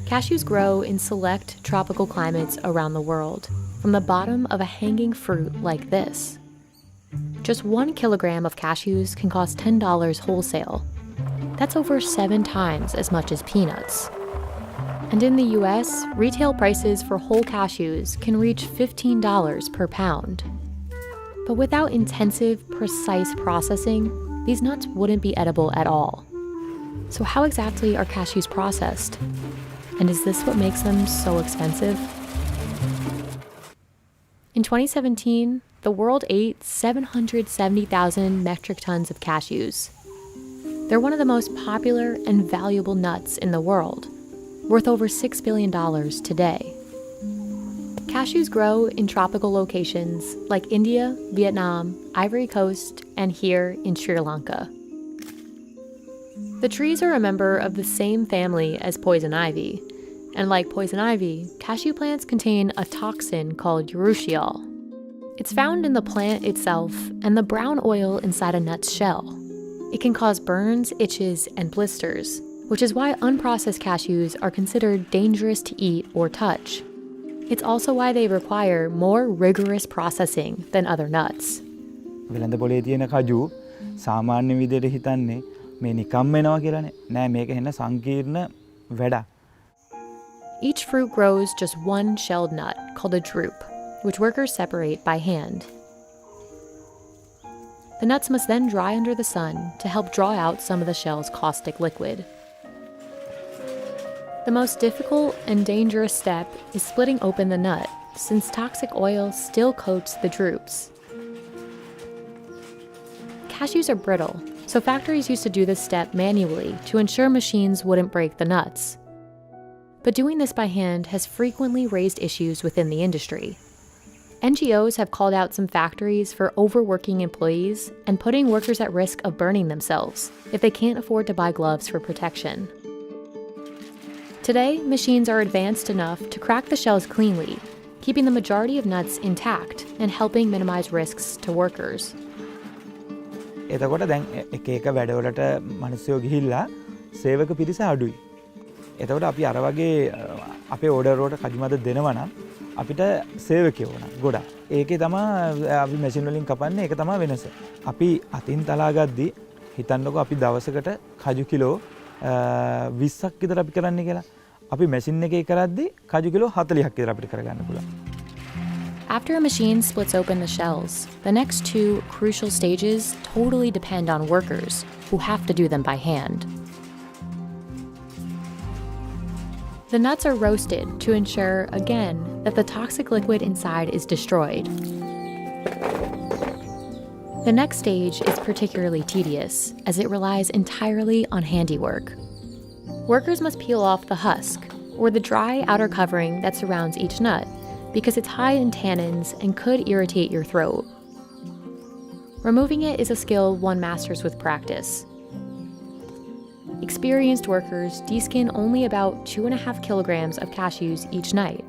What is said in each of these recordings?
Cashews grow in select tropical climates around the world, from the bottom of a hanging fruit like this. Just 1 kilogram of cashews can cost $10 wholesale. That's over 7 times as much as peanuts. And in the US, retail prices for whole cashews can reach $15 per pound. But without intensive, precise processing, these nuts wouldn't be edible at all. So how exactly are cashews processed? And is this what makes them so expensive? In 2017, the world ate 770,000 metric tons of cashews. They're one of the most popular and valuable nuts in the world, worth over $6 billion today. Cashews grow in tropical locations like India, Vietnam, Ivory Coast, and here in Sri Lanka. The trees are a member of the same family as poison ivy, and like poison ivy, cashew plants contain a toxin called urushiol. It's found in the plant itself and the brown oil inside a nut's shell. It can cause burns, itches, and blisters, which is why unprocessed cashews are considered dangerous to eat or touch. It's also why they require more rigorous processing than other nuts. වෙළඳ පොලේ තියෙන කජු සාමාන්‍ය විදිහට හිතන්නේ මේ නිකම්ම එනවා කියලානේ. නෑ මේක හෙන්න සංකීර්ණ වැඩක්. Each fruit grows just one shelled nut called a drupe, which workers separate by hand. The nuts must then dry under the sun to help draw out some of the shell's caustic liquid. The most difficult and dangerous step is splitting open the nut, since toxic oil still coats the drupes. Cashews are brittle, so factories used to do this step manually to ensure machines wouldn't break the nuts. But doing this by hand has frequently raised issues within the industry. NGOs have called out some factories for overworking employees and putting workers at risk of burning themselves if they can't afford to buy gloves for protection. Today, machines are advanced enough to crack the shells cleanly, keeping the majority of nuts intact and helping minimize risks to workers. එතකොට දැන් එක එක වැඩවලට මිනිස්සුયો ගිහිල්ලා සේවක පිරිස අඩුයි. එතකොට අපි අර වගේ අපේ ඕඩර් වලට කජු මද දෙනවා නම් අපිට සේවකයෝ ඕන ගොඩක්. ඒකේ තමයි අපි මැෂින් වලින් කපන්නේ ඒක තමයි වෙනස. අපි අතින් තලා ගද්දි හිතන්නකෝ අපි දවසකට කජු කිලෝ 20ක් විතර අපි කරන්නේ කියලා. අපි මැෂින් එකේ කරද්දි කජු කිලෝ 40ක් විතර අපිට කරගන්න පුළුවන්. After a machine splits open the shells, the next 2 crucial stages totally depend on workers who have to do them by hand. The nuts are roasted to ensure, again, that the toxic liquid inside is destroyed. The next stage is particularly tedious, as it relies entirely on handiwork. Workers must peel off the husk, or the dry outer covering that surrounds each nut, because it's high in tannins and could irritate your throat. Removing it is a skill one masters with practice. Experienced workers deskin only about 2.5 kilograms of cashews each night.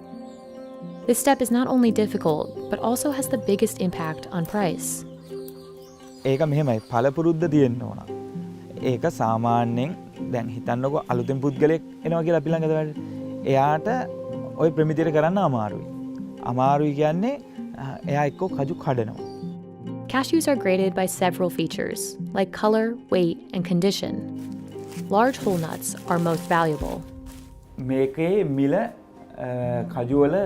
This step is not only difficult, but also has the biggest impact on price. ඒක මෙහෙමයි පළපුරුද්ද තියෙන්න ඕන. ඒක සාමාන්‍යයෙන් දැන් හිතන්නකෝ අලුතෙන් පුද්ගලෙක් එනවා කියලා අපි ළඟද වැඩ. එයාට ওই ප්‍රමිතියට කරන්න අමාරුයි. අමාරුයි කියන්නේ එයා එක්ක කජු කඩනවා. Cashews are graded by several features, like color, weight, and condition. Large whole nuts are most valuable. මේකේ මිල කජු වල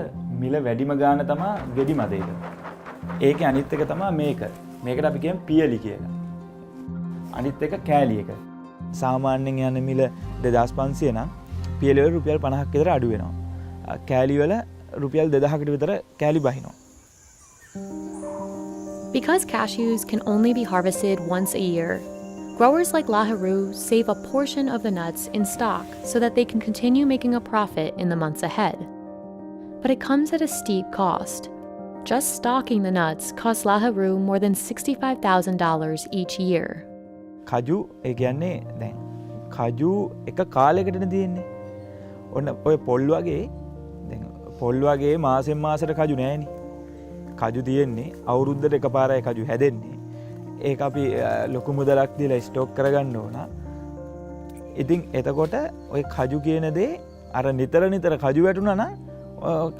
මිල වැඩිම ගාන තමයි ගෙඩි මදේක. ඒකේ අනිත් එක තමයි මේක. මේකට අපි කියමු පියලි කියලා. අනිත් එක කෑලි එක. සාමාන්‍යයෙන් යන මිල 2500 නම් පියලි වල රුපියල් 50ක් විතර අඩු වෙනවා. කෑලි වල රුපියල් 2000කට විතර කෑලි බහිනවා. Because cashews can only be harvested once a year, growers like Laharu save a portion of the nuts in stock so that they can continue making a profit in the months ahead. But it comes at a steep cost. Just stocking the nuts costs Laharu more than $65,000 each year. කජු ඒ කියන්නේ දැන් කජු එක කාලයකටනේ තියෙන්නේ. ඔන්න ඔය පොල් වගේ දැන් පොල් වගේ මාසෙන් මාසෙට කජු නෑනේ. කජු තියෙන්නේ අවුරුද්දට එකපාරයි කජු හැදෙන්නේ. ඒක අපි ලොකු මුදලක් දීලා ස්ටොක් කරගන්න ඕන. ඉතින් එතකොට ඔය කජු කියන දේ අර නිතර කජු වැටුණා නම්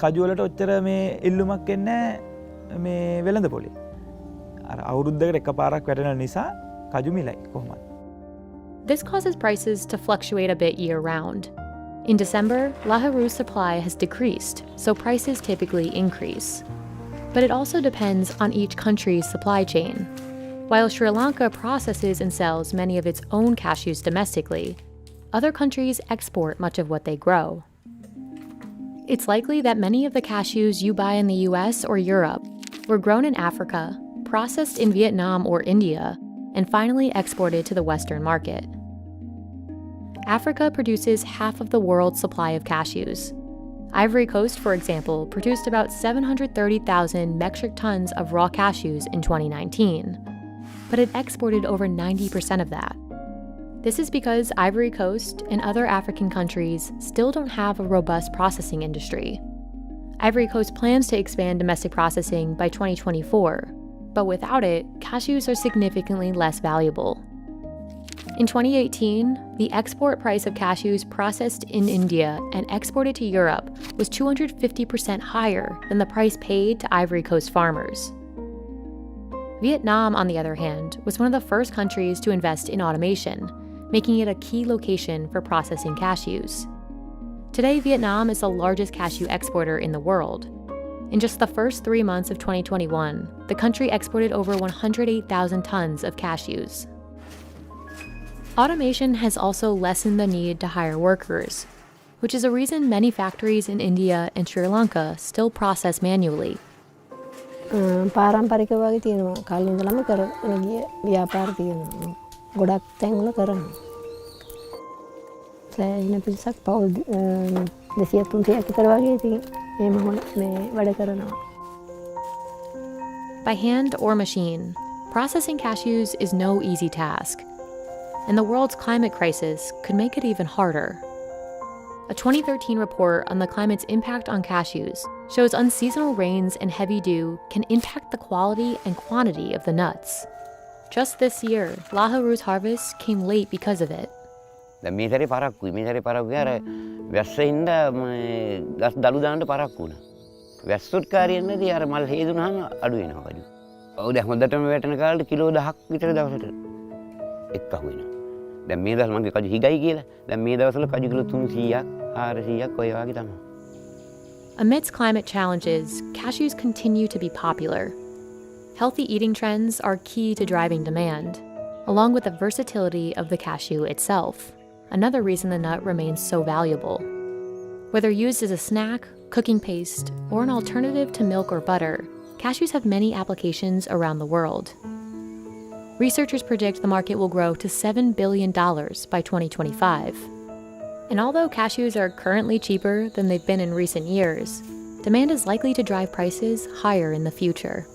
කජු වලට ඔච්චර මේ ඉල්ලුමක් එන්නේ මේ වෙළඳ පොලේ. අර අවුරුද්දකට එකපාරක් වැටෙන නිසා කජු මිලයි කොහොමද? This causes prices to fluctuate a bit year-round. In December, Laharu's supply has decreased, so prices typically increase. But it also depends on each country's supply chain. While Sri Lanka processes and sells many of its own cashews domestically, other countries export much of what they grow. It's likely that many of the cashews you buy in the US or Europe were grown in Africa, processed in Vietnam or India, and finally exported to the Western market. Africa produces half of the world's supply of cashews. Ivory Coast, for example, produced about 730,000 metric tons of raw cashews in 2019, but it exported over 90% of that. This is because Ivory Coast and other African countries still don't have a robust processing industry. Ivory Coast plans to expand domestic processing by 2024, but without it, cashews are significantly less valuable. In 2018, the export price of cashews processed in India and exported to Europe was 250% higher than the price paid to Ivory Coast farmers. Vietnam, on the other hand, was one of the first countries to invest in automation, making it a key location for processing cashews. Today, Vietnam is the largest cashew exporter in the world. In just the first 3 months of 2021, the country exported over 108,000 tons of cashews. Automation has also lessened the need to hire workers, which is a reason many factories in India and Sri Lanka still process manually. පාරම්පරික වගේ තියෙනවා. කලින් ඉඳලම කරගෙන ගිය ව්‍යාපාර තියෙනවා. ගොඩක් තැන්වල කරනවා. සෑහෙන පිරිසක් පවුල් 200-300ක් විතර වගේ ඉතින් මේ වැඩ කරනවා. By hand or machine, processing cashews is no easy task, and the world's climate crisis could make it even harder. A 2013 report on the climate's impact on cashews shows unseasonal rains and heavy dew can impact the quality and quantity of the nuts. Just this year, Laharu's harvest came late because of it. මේ සැරේ පරක්කුයි. මේ සැරේ පරක්කුයි අර වැස්සෙන්ද ගස් දළු දාන්න පරක්කු වුණා. වැස්සොත් කාරියෙන් නැති අර මල් හේදුනහම අඩු වෙනවා කඩු. ඔව් දැන් හොඳටම වැටෙන කාලේ කිලෝ 10ක් විතර දවසට එක්ක අහු වෙනවා. දැන් මේ දවස් මගේ කජු හිගයි කියලා. දැන් මේ දවස්වල කජු කිලෝ 300ක් 400ක් ඔය වගේ තමයි. Amidst climate challenges, cashews continue to be popular. Healthy eating trends are key to driving demand, along with the versatility of the cashew itself, another reason the nut remains so valuable. Whether used as a snack, cooking paste, or an alternative to milk or butter, cashews have many applications around the world. Researchers predict the market will grow to $7 billion by 2025. And although cashews are currently cheaper than they've been in recent years, demand is likely to drive prices higher in the future.